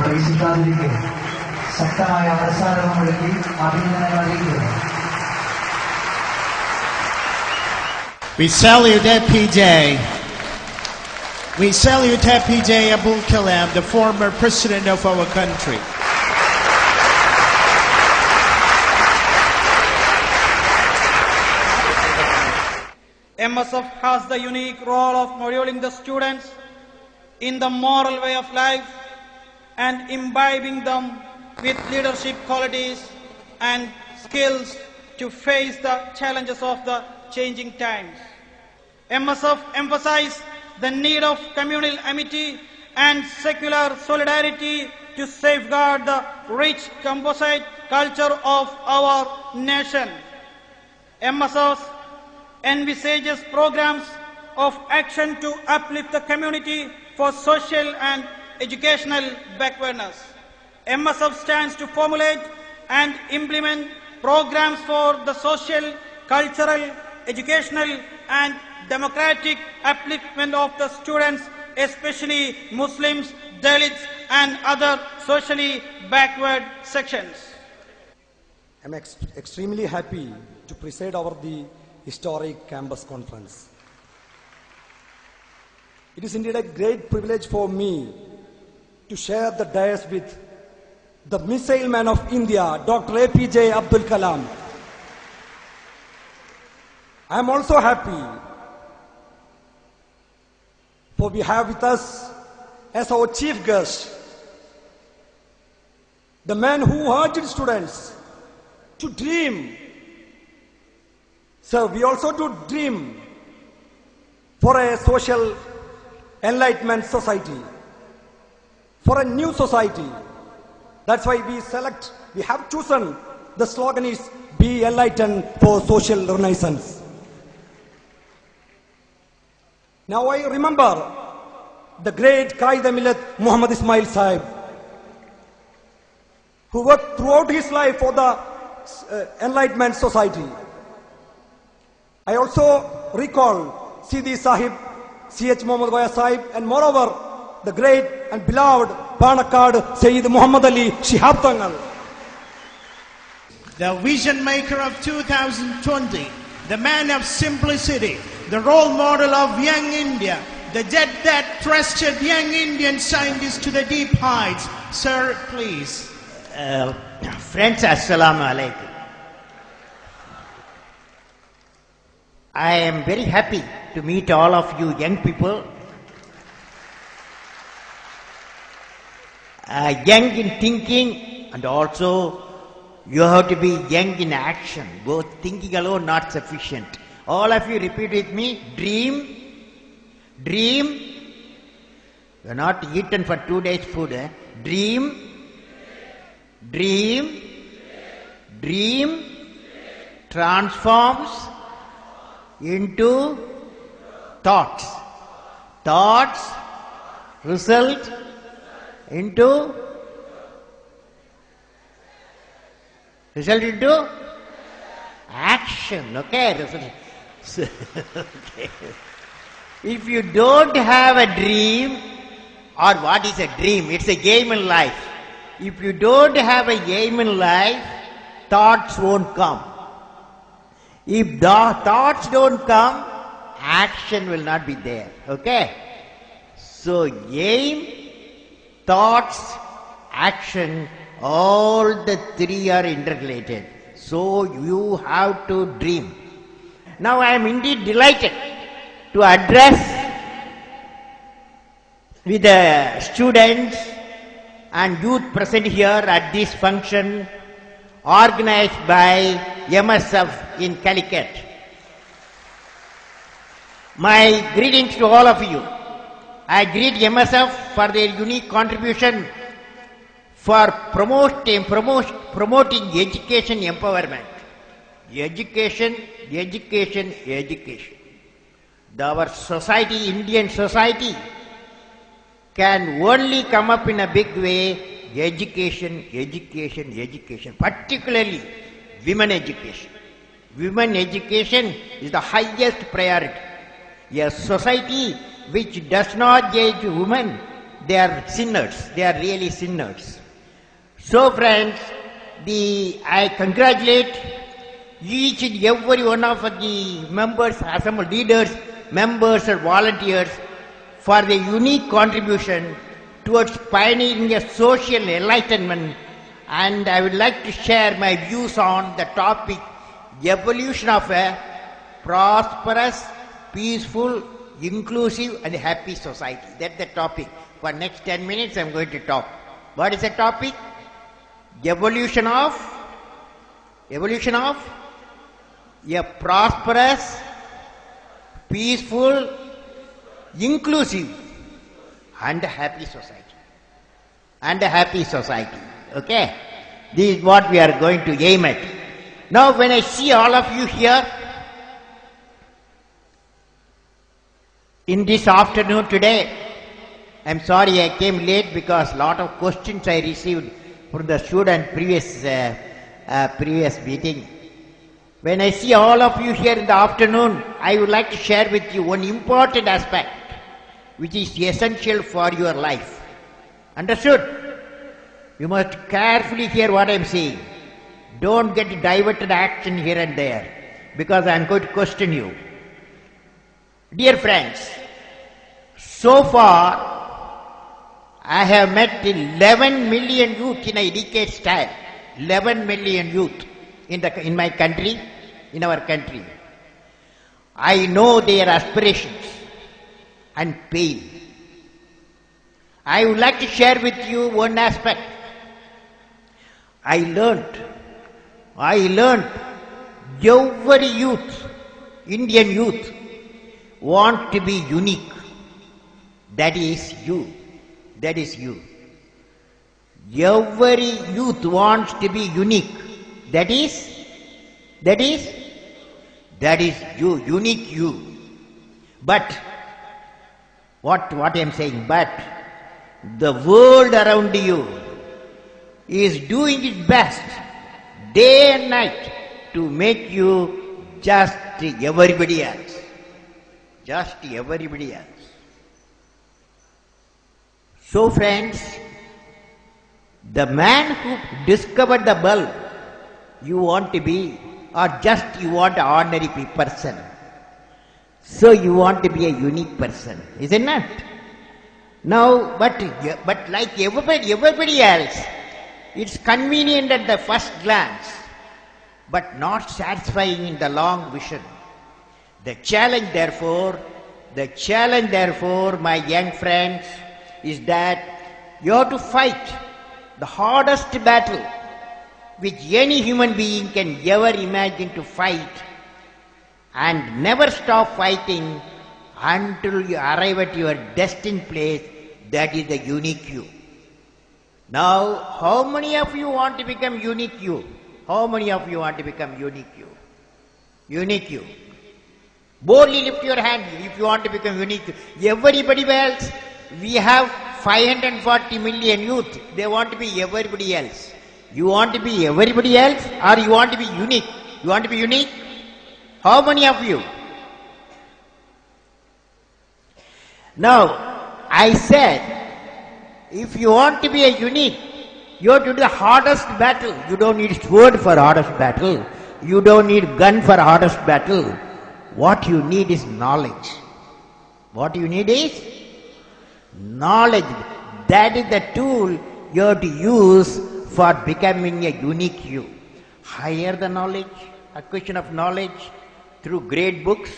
കൈസിക്കാതിരിക്കെ ശക്തമായ അവസാനവും മുഴക്കി അഭിനന്ദനങ്ങൾ അറിയിക്കുന്നു. We salute APJ. We salute APJ Abul Kalam, the former president of our country. MSF has the unique role of modeling the students in the moral way of life and imbibing them with leadership qualities and skills to face the challenges of the changing times. MSF emphasizes the need of communal amity and secular solidarity to safeguard the rich composite culture of our nation. MSF envisages programs of action to uplift the community for social and educational backwardness. MSF stands to formulate and implement programs for the social, cultural, educational and democratic upliftment of the students, especially Muslims, Dalits and other socially backward sections. I am extremely happy to preside over the historic campus conference. It is indeed a great privilege for me to share the dais with the missile man of India, Dr. APJ Abdul Kalam. I am also happy for we have with us as our chief guest the man who urged students to dream. So we also do dream for a social enlightenment society, for a new society. That's why we have chosen the slogan is Be Enlightened for Social Renaissance. Now I remember the great Qaid-e-Millat Muhammad Ismail Sahib, who worked throughout his life for the enlightenment society. I also recall Sidi Sahib, C.H. Muhammad Waya Sahib, and moreover, the great and beloved Panakkad Sayyid Muhammad Ali Shihab Tangal. The vision maker of 2020, the man of simplicity, the role model of young India, the jet that thrusted young Indian scientists to the deep heights. Sir, please. Friends, Assalamu Alaikum. I am very happy to meet all of you young people. Young in thinking and also you have to be young in action. Both thinking alone not sufficient. All of you repeat with me, dream, dream. You are not eaten for 2 days food. Dream, dream, dream transforms into thoughts. Thoughts result into action. Okay? Okay. If you don't have a dream, or what is a dream? It's a game in life. If you don't have a game in life, thoughts won't come. If the thoughts don't come, action will not be there. Okay? So aim, thoughts, action, all the three are interrelated. So you have to dream. Now I am indeed delighted to address with the students and youth present here at this function organized by MSF in Calicut. My greetings to all of you. I greet MSF for their unique contribution for promoting education empowerment. Education, education, education. Our society, Indian society, can only come up in a big way. Education, education, education. Particularly women education. Women education is the highest priority. A society which does not judge women they are sinners. They are really sinners. So friends, I congratulate each and every one of the members, assembled leaders, members or volunteers for their unique contribution towards pioneering a social enlightenment, and I would like to share my views on the topic evolution of a prosperous, peaceful, inclusive and happy society. That's the topic. For next 10 minutes I am going to talk. What is the topic? Evolution of a prosperous, peaceful, inclusive and a happy society. And a happy society. Okay? This is what we are going to aim at. Now when I see all of you here in this afternoon today, I'm sorry I came late because a lot of questions I received from the student previous meeting. When I see all of you here in the afternoon, I would like to share with you one important aspect which is essential for your life. Understood? You must carefully hear what I am saying. Don't get diverted action here and there because I am going to question you. Dear friends, so far I have met 11 million youth in a decade style. 11 million youth in my country, in our country. I know their aspirations and pain. I would like to share with you one aspect. I learned every youth, Indian youth, want to be unique. That is you. That is you. Every youth wants to be unique. That is you, unique you. But, what I am saying, but the world around you is doing its best day and night to make you just everybody else. Just everybody else. So friends, the man who discovered the bulb you want to be, or just you want an ordinary person. So you want to be a unique person, isn't it? Now, but like everybody else, it's convenient at the first glance, but not satisfying in the long vision. The challenge therefore, my young friends, is that you have to fight the hardest battle which any human being can ever imagine to fight, and never stop fighting until you arrive at your destined place, that is the unique you. Now, how many of you want to become unique you? How many of you want to become unique you? Unique you. Boldly lift your hand if you want to become unique. Everybody else, we have 540 million youth. They want to be everybody else. You want to be everybody else, or you want to be unique? You want to be unique? How many of you? Now, I said, if you want to be a unique, you have to do the hardest battle. You don't need sword for hardest battle. You don't need gun for hardest battle. What you need is knowledge. What you need is knowledge. That is the tool you have to use for becoming a unique you. Higher the knowledge, acquisition of knowledge through great books,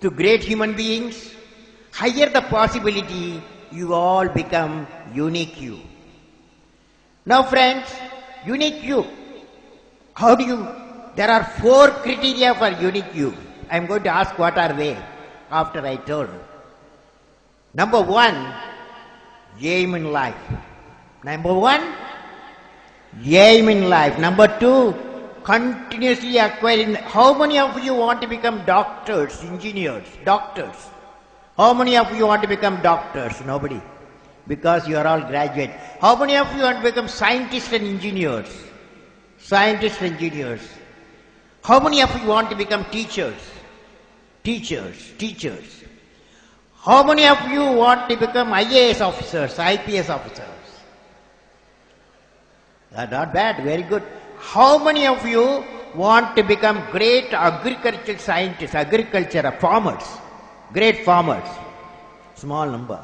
through great human beings, higher the possibility you all become unique you. Now friends, unique you. How do you? There are 4 criteria for unique you. I am going to ask what are they after I told. Number 1, aim in life. Number 1, aim in life. Number 2, continuously acquiring. How many of you want to become doctors, engineers, doctors? How many of you want to become doctors? Nobody. Because you are all graduates. How many of you want to become scientists and engineers? Scientists and engineers. How many of you want to become teachers? Teachers. How many of you want to become IAS officers, IPS officers? Not bad, very good. How many of you want to become great agricultural scientists, farmers, great farmers? Small number.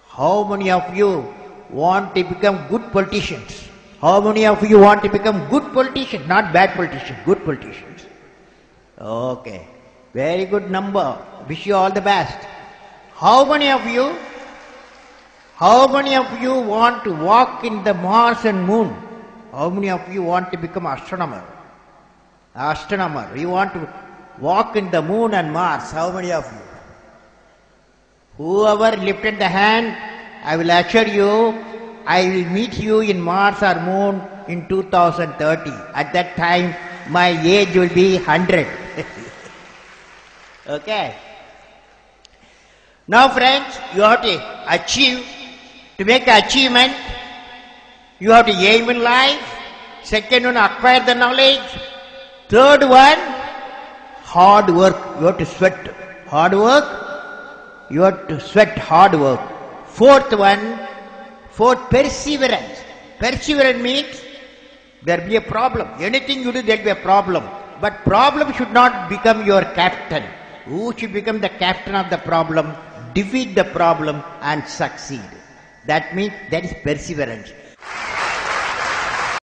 How many of you want to become good politicians? How many of you want to become good politicians, not bad politicians, good politicians? Okay, very good number. Wish you all the best. How many of you want to walk in the Mars and Moon? How many of you want to become astronomer? You want to walk in the Moon and Mars? How many of you? Whoever lifted the hand, I will assure you, I will meet you in Mars or Moon in 2030. At that time, my age will be 100. Okay. Now friends, you have to achieve, to make an achievement, you have to aim in life. Second one, acquire the knowledge. Third one, hard work. You have to sweat hard work. You have to sweat hard work. Fourth, perseverance. Perseverance means there will be a problem. Anything you do, there will be a problem. But problem should not become your captain. Who should become the captain of the problem? Defeat the problem and succeed. That means that is perseverance.